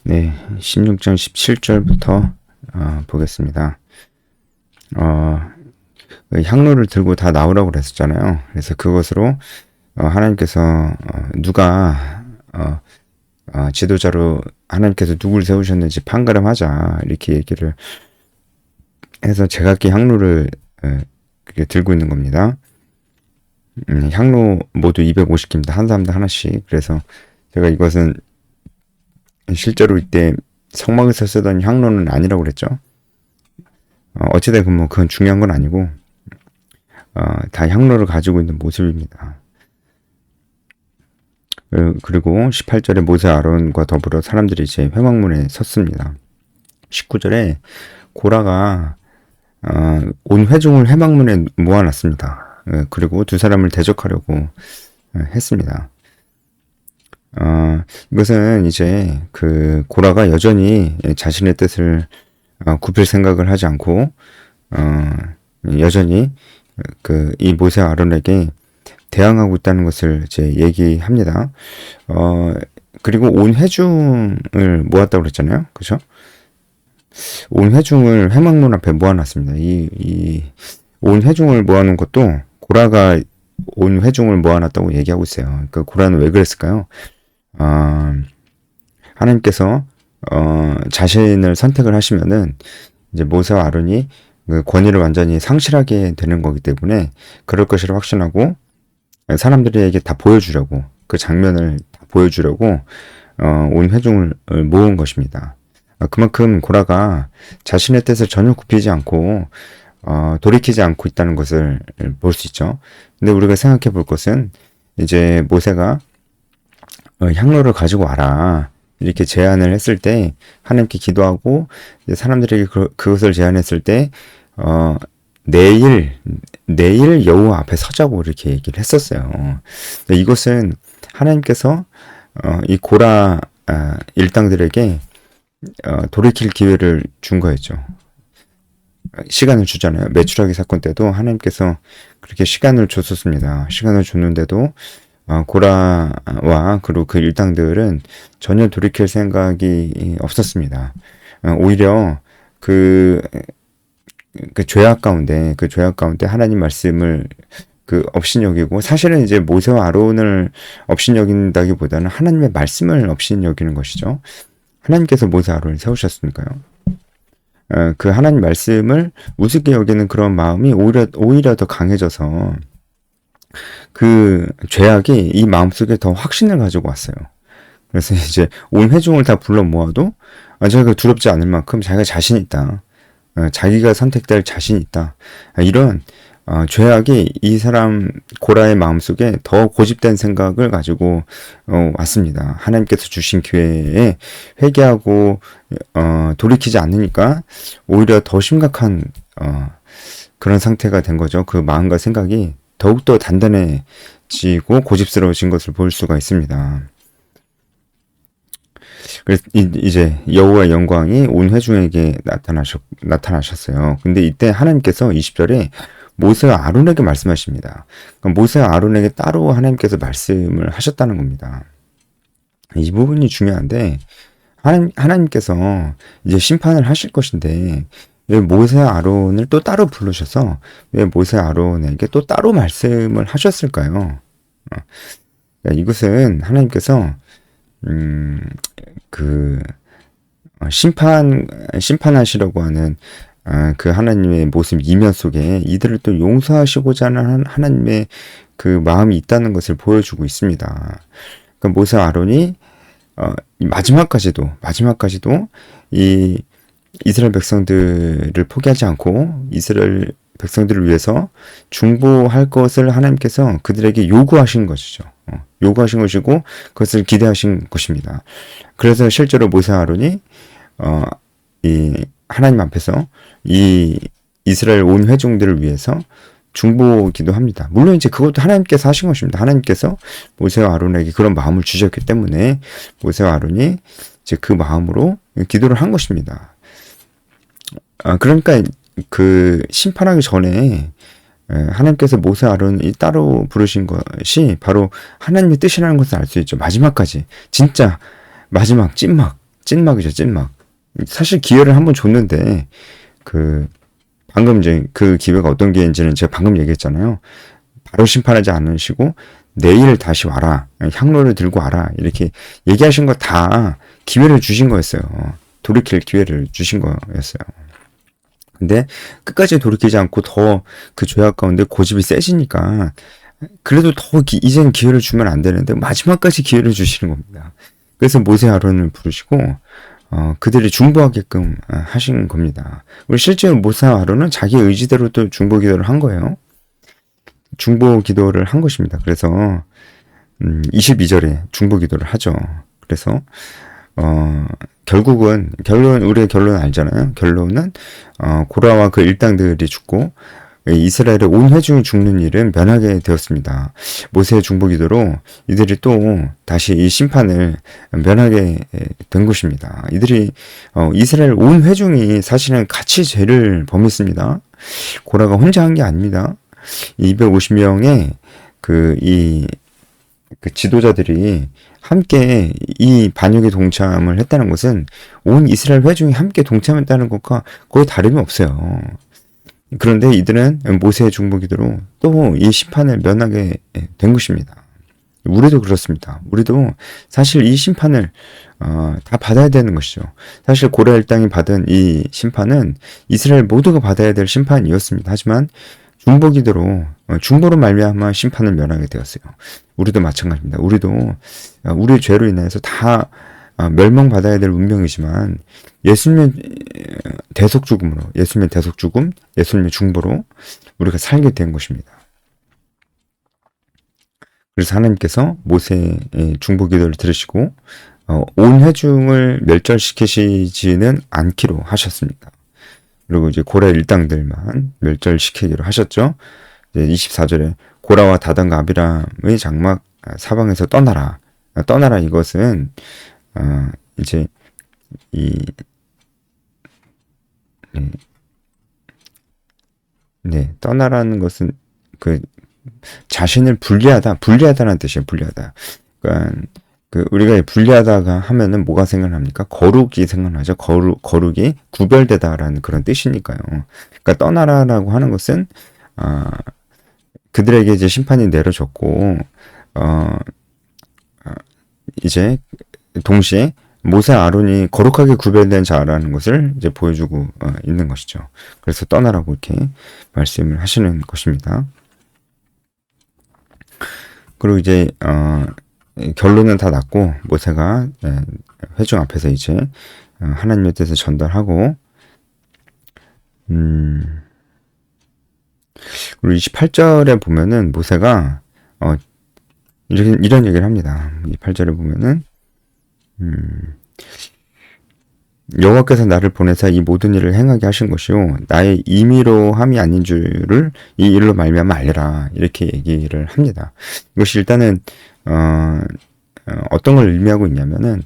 네, 16장 17절부터 보겠습니다. 그 향로를 들고 다 나오라고 그랬었잖아요. 그래서 그것으로 하나님께서 누가 지도자로 하나님께서 누굴 세우셨는지 판가름하자 이렇게 얘기를 해서 제각기 향로를 들고 있는 겁니다. 향로 모두 250개입니다. 한 사람당 하나씩. 그래서 제가 이것은 실제로 이때 성막에서 쓰던 향로는 아니라고 그랬죠. 어찌되건 뭐 그건 중요한 건 아니고 다 향로를 가지고 있는 모습입니다. 그리고 18절에 모세 아론과 더불어 사람들이 이제 회막문에 섰습니다. 19절에 고라가 온 회중을 회막문에 모아놨습니다. 그리고 두 사람을 대적하려고 했습니다. 이것은 이제 그 고라가 여전히 자신의 뜻을 굽힐 생각을 하지 않고 여전히 이 모세 아론에게 대항하고 있다는 것을 이제 얘기합니다. 그리고 온 회중을 모았다고 그랬잖아요. 그죠? 온 회중을 회막문 앞에 모아놨습니다. 이 온 회중을 모아놓은 것도 고라가 온 회중을 모아놨다고 얘기하고 있어요. 그러니까 고라는 왜 그랬을까요? 하나님께서 자신을 선택을 하시면은 이제 모세와 아론이 그 권위를 완전히 상실하게 되는 거기 때문에 그럴 것이라 확신하고 사람들에게 다 보여주려고 그 장면을 다 보여주려고 온 회중을 모은 것입니다. 그만큼 고라가 자신의 뜻을 전혀 굽히지 않고 돌이키지 않고 있다는 것을 볼 수 있죠. 근데 우리가 생각해 볼 것은 이제 모세가 향로를 가지고 와라 이렇게 제안을 했을 때 하나님께 기도하고 사람들에게 그것을 제안했을 때 내일 여호와 앞에 서자고 이렇게 얘기를 했었어요. 이것은 하나님께서 이 고라 일당들에게 돌이킬 기회를 준 거였죠. 시간을 주잖아요. 메추라기 사건 때도 하나님께서 그렇게 시간을 줬었습니다. 시간을 줬는데도 고라와 그리고 그 일당들은 전혀 돌이킬 생각이 없었습니다. 오히려 그 죄악 가운데 하나님 말씀을 업신여기고 사실은 이제 모세와 아론을 업신여긴다기보다는 하나님의 말씀을 업신여기는 것이죠. 하나님께서 모세 아론을 세우셨으니까요. 그 하나님 말씀을 우습게 여기는 그런 마음이 오히려 더 강해져서 그 죄악이 이 마음속에 더 확신을 가지고 왔어요. 그래서 이제 온 회중을 다 불러 모아도 자기가 두렵지 않을 만큼 자기가 자신 있다. 자기가 선택될 자신 있다. 이런 죄악이 이 사람 고라의 마음속에 더 고집된 생각을 가지고 왔습니다. 하나님께서 주신 기회에 회개하고 돌이키지 않으니까 오히려 더 심각한 그런 상태가 된 거죠. 그 마음과 생각이 더욱더 단단해지고 고집스러워진 것을 볼 수가 있습니다. 그래서 이제 여호와의 영광이 온 회중에게 나타나셨어요. 근데 이때 하나님께서 20절에 모세와 아론에게 말씀하십니다. 그러니까 모세와 아론에게 따로 하나님께서 말씀을 하셨다는 겁니다. 이 부분이 중요한데 하나님께서 이제 심판을 하실 것인데 왜 모세와 아론을 또 따로 부르셔서 왜 모세와 아론에게 또 따로 말씀을 하셨을까요? 이것은 하나님께서 심판하시려고 하는 그 하나님의 모습 이면 속에 이들을 또 용서하시고자 하는 하나님의 그 마음이 있다는 것을 보여주고 있습니다. 그러니까 모세와 아론이 마지막까지도 이 이스라엘 백성들을 포기하지 않고 이스라엘 백성들을 위해서 중보할 것을 하나님께서 그들에게 요구하신 것이죠. 요구하신 것이고 그것을 기대하신 것입니다. 그래서 실제로 모세와 아론이 이 하나님 앞에서 이 이스라엘 온 회중들을 위해서 중보기도 합니다. 물론 이제 그것도 하나님께서 하신 것입니다. 하나님께서 모세와 아론에게 그런 마음을 주셨기 때문에 모세와 아론이 이제 그 마음으로 기도를 한 것입니다. 그러니까 그 심판하기 전에 하나님께서 모세 아론이 따로 부르신 것이 바로 하나님의 뜻이라는 것을 알 수 있죠. 마지막까지 진짜 마지막 찐막 찐막이죠, 찐막. 사실 기회를 한번 줬는데, 방금 이제 그 기회가 어떤 기회인지는 제가 방금 얘기했잖아요. 바로 심판하지 않으시고, 내일 다시 와라. 향로를 들고 와라. 이렇게 얘기하신 거 다 기회를 주신 거였어요. 돌이킬 기회를 주신 거였어요. 근데 끝까지 돌이키지 않고 더 그 죄악 가운데 고집이 세지니까, 그래도 더 이제는 기회를 주면 안 되는데 마지막까지 기회를 주시는 겁니다. 그래서 모세 아론을 부르시고 그들이 중보하게끔 하신 겁니다. 그리고 실제로 모세 아론은 자기 의지대로 또 중보 기도를 한 거예요. 중보 기도를 한 것입니다. 그래서 22절에 중보 기도를 하죠. 그래서 결론 우리의 결론 알잖아요. 결론은 고라와 그 일당들이 죽고 이스라엘의 온 회중이 죽는 일은 면하게 되었습니다. 모세의 중보기도로 이들이 또 다시 이 심판을 면하게 된 것입니다. 이들이 이스라엘 온 회중이 사실은 같이 죄를 범했습니다. 고라가 혼자 한 게 아닙니다. 250명의 그 지도자들이 함께 이 반역에 동참을 했다는 것은 온 이스라엘 회중이 함께 동참했다는 것과 거의 다름이 없어요. 그런데 이들은 모세의 중보기도로 또 이 심판을 면하게 된 것입니다. 우리도 그렇습니다. 우리도 사실 이 심판을 다 받아야 되는 것이죠. 사실 고라 일당이 받은 이 심판은 이스라엘 모두가 받아야 될 심판이었습니다. 하지만 중보로 말미암아 심판을 면하게 되었어요. 우리도 마찬가지입니다. 우리도 우리의 죄로 인해서 다 멸망받아야 될 운명이지만 예수님의 대속 죽음, 예수님의 중보로 우리가 살게 된 것입니다. 그래서 하나님께서 모세의 중보 기도를 들으시고 온 회중을 멸절시키시지는 않기로 하셨습니다. 그리고 이제 고라 일당들만 멸절시키기로 하셨죠. 이제 24절에 고라와 다단과 아비람의 장막 사방에서 떠나라. 떠나라 이것은 이제 떠나라는 것은 그 자신을 분리하다는 뜻이에요. 분리하다. 그러니까 우리가 분리하다가 하면은 뭐가 생각납니까? 거룩이 생각나죠. 거룩이 구별되다라는 그런 뜻이니까요. 그러니까 떠나라라고 하는 것은 그들에게 이제 심판이 내려졌고 이제 동시에 모세 아론이 거룩하게 구별된 자라는 것을 이제 보여주고 있는 것이죠. 그래서 떠나라고 이렇게 말씀을 하시는 것입니다. 그리고 이제 결론은 다 났고 모세가 회중 앞에서 이제 하나님의 뜻을 전달하고 그리고 28절에 보면은 모세가 이런 얘기를 합니다. 28절에 보면은 여호와께서 나를 보내사 이 모든 일을 행하게 하신 것이요 나의 임의로 함이 아닌 줄을 이 일로 말미암아 알려라 이렇게 얘기를 합니다. 이것이 일단은 어떤 걸 의미하고 있냐면은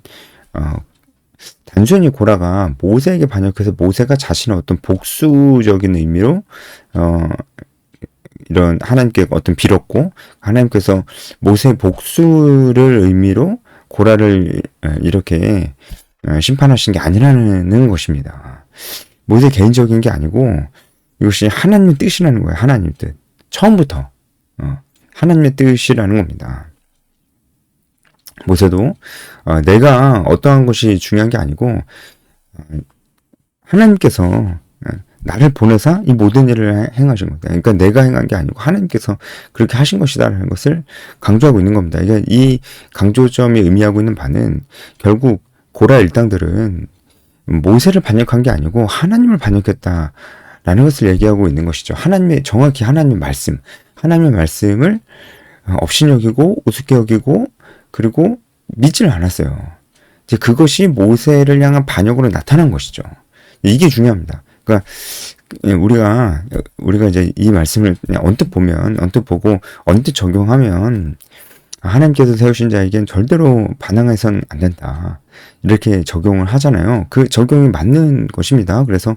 단순히 고라가 모세에게 반역해서 모세가 자신의 어떤 복수적인 의미로 이런 하나님께 어떤 빌었고 하나님께서 모세의 복수를 의미로 고라를 이렇게 심판하신 게 아니라는 것입니다. 모세 개인적인 게 아니고 이것이 하나님의 뜻이라는 거예요. 하나님의 뜻. 처음부터 하나님의 뜻이라는 겁니다. 모세도 내가 어떠한 것이 중요한 게 아니고 하나님께서 나를 보내사 이 모든 일을 행하신 겁니다. 그러니까 내가 행한 게 아니고 하나님께서 그렇게 하신 것이다라는 것을 강조하고 있는 겁니다. 그러니까 이 강조점이 의미하고 있는 바는 결국 고라 일당들은 모세를 반역한 게 아니고 하나님을 반역했다라는 것을 얘기하고 있는 것이죠. 정확히 하나님의 말씀을 업신여기고 우습게 여기고 그리고 믿지를 않았어요. 이제 그것이 모세를 향한 반역으로 나타난 것이죠. 이게 중요합니다. 그러니까 우리가 이제 이 말씀을 그냥 언뜻 보고 언뜻 적용하면 하나님께서 세우신 자에겐 절대로 반항해서는 안 된다. 이렇게 적용을 하잖아요. 그 적용이 맞는 것입니다. 그래서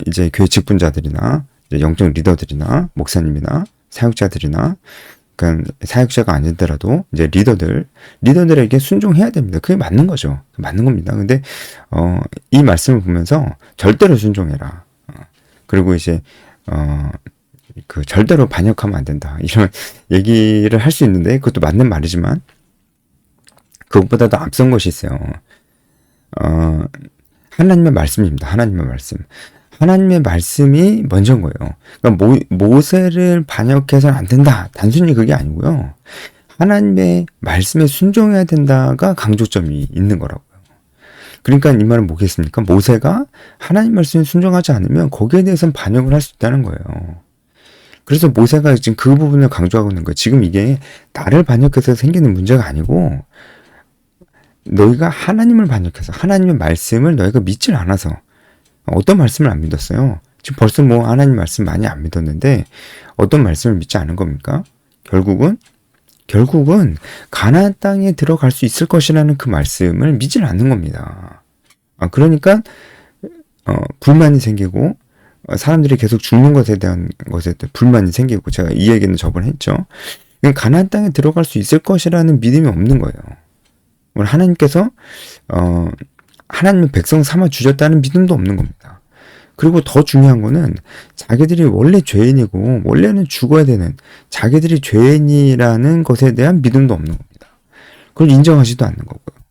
이제 교회 직분자들이나 이제 영적 리더들이나 목사님이나 사역자들이나 그러니까 사역자가 아니더라도 이제 리더들에게 순종해야 됩니다. 그게 맞는 거죠. 맞는 겁니다. 근데 이 말씀을 보면서 절대로 순종해라. 그리고 이제 그 절대로 반역하면 안 된다. 이런 얘기를 할 수 있는데 그것도 맞는 말이지만 그것보다도 앞선 것이 있어요. 하나님의 말씀입니다. 하나님의 말씀. 하나님의 말씀이 먼저인 거예요. 그러니까 모세를 반역해서는 안 된다. 단순히 그게 아니고요. 하나님의 말씀에 순종해야 된다가 강조점이 있는 거라고요. 그러니까 이 말은 뭐겠습니까? 모세가 하나님 말씀에 순종하지 않으면 거기에 대해서는 반역을 할 수 있다는 거예요. 그래서 모세가 지금 그 부분을 강조하고 있는 거예요. 지금 이게 나를 반역해서 생기는 문제가 아니고 너희가 하나님을 반역해서 하나님의 말씀을 너희가 믿질 않아서 어떤 말씀을 안 믿었어요? 지금 벌써 뭐 하나님 말씀 많이 안 믿었는데 어떤 말씀을 믿지 않은 겁니까? 결국은 가나안 땅에 들어갈 수 있을 것이라는 그 말씀을 믿질 않는 겁니다. 그러니까 불만이 생기고 사람들이 계속 죽는 것에 대한 것에 불만이 생기고 제가 이 얘기는 저번에 했죠. 가나안 땅에 들어갈 수 있을 것이라는 믿음이 없는 거예요. 하나님께서 하나님의 백성 삼아 주셨다는 믿음도 없는 겁니다. 그리고 더 중요한 거는 자기들이 원래 죄인이고 원래는 죽어야 되는 자기들이 죄인이라는 것에 대한 믿음도 없는 겁니다. 그걸 인정하지도 않는 거고요.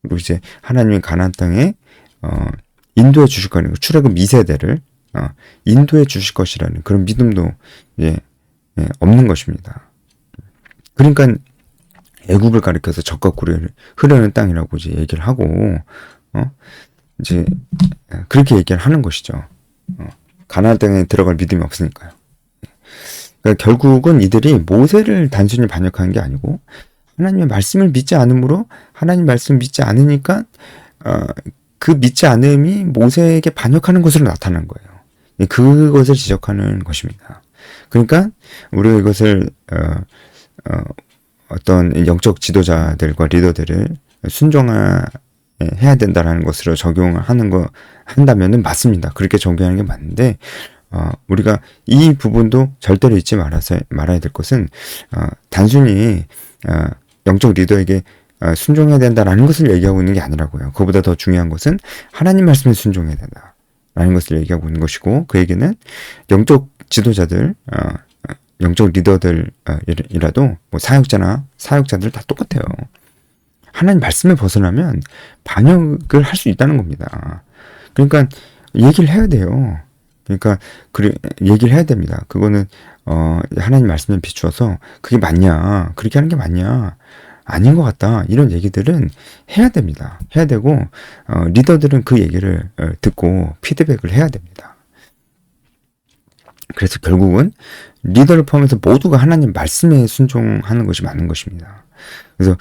그리고 이제 하나님이 가나안 땅에 인도해 주실 거라는 출애굽 2세대를 인도해 주실 것이라는 그런 믿음도 없는 것입니다. 그러니까 애굽을 가리켜서 적과 꿀이 흐르는 땅이라고 이제 얘기를 하고 이제 그렇게 얘기를 하는 것이죠. 가나안 땅에 들어갈 믿음이 없으니까요. 그러니까 결국은 이들이 모세를 단순히 반역하는 게 아니고 하나님의 말씀을 믿지 않으므로 하나님 말씀을 믿지 않으니까 그 믿지 않음이 모세에게 반역하는 것으로 나타난 거예요. 그것을 지적하는 것입니다. 그러니까 우리가 이것을 어떤 영적 지도자들과 리더들을 순종해야 된다라는 것으로 한다면은 맞습니다. 그렇게 적용하는 게 맞는데, 우리가 이 부분도 절대로 잊지 말아야 될 것은, 단순히, 영적 리더에게 순종해야 된다라는 것을 얘기하고 있는 게 아니라고요. 그보다 더 중요한 것은 하나님 말씀에 순종해야 된다라는 것을 얘기하고 있는 것이고, 그 얘기는 영적 지도자들, 영적 리더들이라도 뭐 사역자들 다 똑같아요. 하나님 말씀에 벗어나면 반역을 할 수 있다는 겁니다. 그러니까 얘기를 해야 돼요. 그러니까 얘기를 해야 됩니다. 그거는 하나님 말씀에 비추어서 그게 맞냐, 그렇게 하는 게 맞냐, 아닌 것 같다, 이런 얘기들은 해야 됩니다. 해야 되고 리더들은 그 얘기를 듣고 피드백을 해야 됩니다. 그래서 결국은 리더를 포함해서 모두가 하나님 말씀에 순종하는 것이 맞는 것입니다. 그래서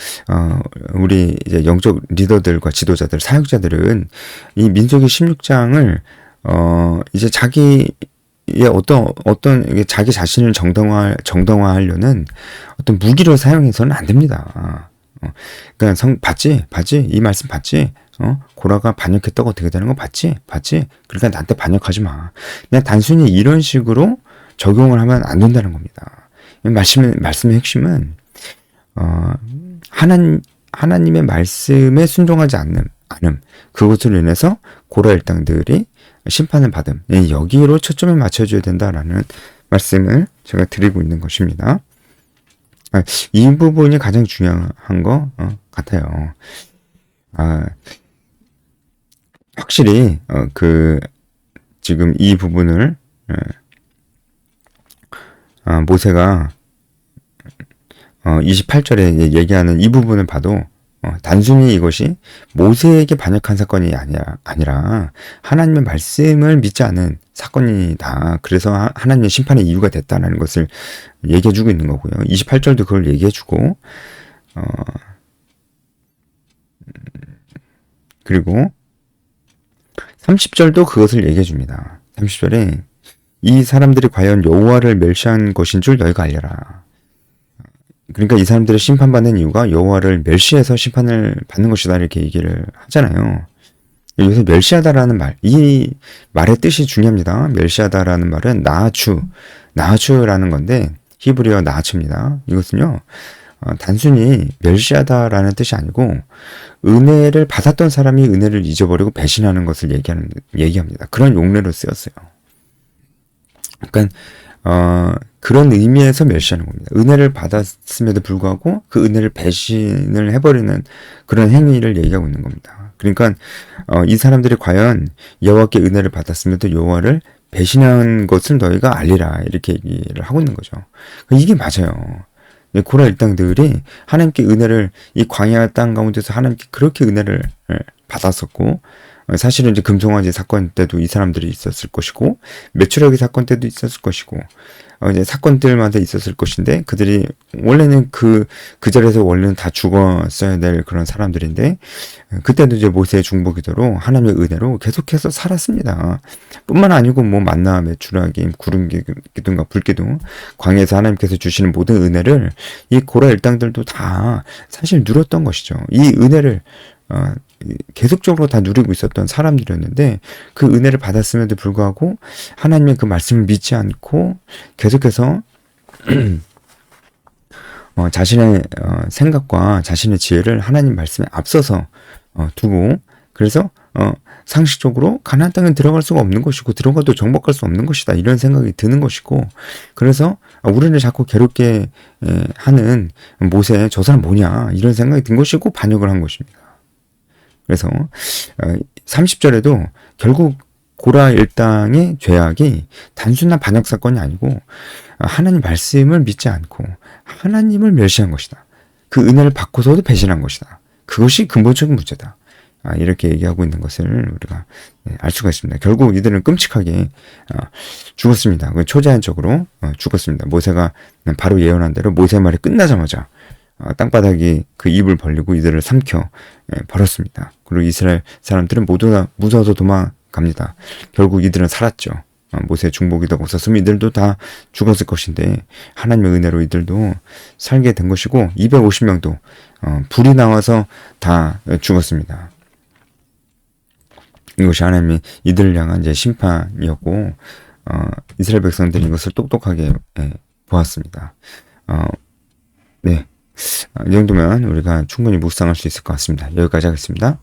우리 이제 영적 리더들과 지도자들, 사역자들은 이 민수기 16장을 이제 자기의 어떤 자기 자신을 정당화하려는 어떤 무기로 사용해서는 안 됩니다. 그러니까 봤지? 이 말씀 봤지? 고라가 반역했다고 어떻게 되는 거 봤지? 그러니까 나한테 반역하지 마. 그냥 단순히 이런 식으로 적용을 하면 안 된다는 겁니다. 말씀의 핵심은 하나님의 말씀에 순종하지 않음, 그것으로 인해서 고라 일당들이 심판을 받음, 여기로 초점을 맞춰줘야 된다라는 말씀을 제가 드리고 있는 것입니다. 이 부분이 가장 중요한 것 같아요. 확실히 지금 이 부분을 모세가 28절에 얘기하는 이 부분을 봐도 단순히 이것이 모세에게 반역한 사건이 아니라 하나님의 말씀을 믿지 않은 사건이다. 그래서 하나님의 심판의 이유가 됐다는 것을 얘기해주고 있는 거고요. 28절도 그걸 얘기해주고 그리고 30절도 그것을 얘기해줍니다. 30절에 이 사람들이 과연 여호와를 멸시한 것인 줄 너희가 알려라. 그러니까 이 사람들이 심판받는 이유가 여호와를 멸시해서 심판을 받는 것이다, 이렇게 얘기를 하잖아요. 여기서 멸시하다라는 말, 이 말의 뜻이 중요합니다. 멸시하다라는 말은 나아추라는 건데, 히브리어 나아츠입니다. 이것은요, 단순히 멸시하다라는 뜻이 아니고 은혜를 받았던 사람이 은혜를 잊어버리고 배신하는 것을 얘기합니다. 그런 용례로 쓰였어요. 그러니까 그런 의미에서 멸시하는 겁니다. 은혜를 받았음에도 불구하고 그 은혜를 배신을 해버리는 그런 행위를 얘기하고 있는 겁니다. 그러니까 이 사람들이 과연 여호와께 은혜를 받았음에도 여호와를 배신한 것을 너희가 알리라 이렇게 얘기를 하고 있는 거죠. 이게 맞아요. 고라 일당들이 하나님께 은혜를 이 광야 땅 가운데서 하나님께 그렇게 은혜를 받았었고 사실은 이제 금송아지 사건 때도 이 사람들이 있었을 것이고 메추라기 사건 때도 있었을 것이고 이제 사건들마다 있었을 것인데 그들이 원래는 그 자리에서 원래는 다 죽었어야 될 그런 사람들인데 그때도 이제 모세의 중보기도로 하나님의 은혜로 계속해서 살았습니다. 뿐만 아니고 뭐 만나 메추라기 구름 기둥과 불기둥 광야에서 하나님께서 주시는 모든 은혜를 이 고라 일당들도 다 사실 누렸던 것이죠. 이 은혜를 계속적으로 다 누리고 있었던 사람들이었는데 그 은혜를 받았음에도 불구하고 하나님의 그 말씀을 믿지 않고 계속해서 자신의 생각과 자신의 지혜를 하나님 말씀에 앞서서 두고 그래서 상식적으로 가나안 땅에 들어갈 수가 없는 것이고 들어가도 정복할 수 없는 것이다 이런 생각이 드는 것이고 그래서 우리를 자꾸 괴롭게 하는 모세 저 사람 뭐냐 이런 생각이 든 것이고 반역을 한 것입니다. 그래서 30절에도 결국 고라 일당의 죄악이 단순한 반역 사건이 아니고 하나님 말씀을 믿지 않고 하나님을 멸시한 것이다. 그 은혜를 받고서도 배신한 것이다. 그것이 근본적인 문제다. 이렇게 얘기하고 있는 것을 우리가 알 수가 있습니다. 결국 이들은 끔찍하게 죽었습니다. 초자연적으로 죽었습니다. 모세가 바로 예언한 대로 모세 말이 끝나자마자 땅바닥이 그 입을 벌리고 이들을 삼켜 버렸습니다. 그리고 이스라엘 사람들은 모두 다 무서워서 도망갑니다. 결국 이들은 살았죠. 모세의 중보기도가 없었으면 이들도 다 죽었을 것인데 하나님의 은혜로 이들도 살게 된 것이고 250명도 불이 나와서 다 죽었습니다. 이것이 하나님이 이들을 향한 이제 심판이었고 이스라엘 백성들이 이것을 똑똑하게 보았습니다. 네. 이 정도면 우리가 충분히 묵상할 수 있을 것 같습니다. 여기까지 하겠습니다.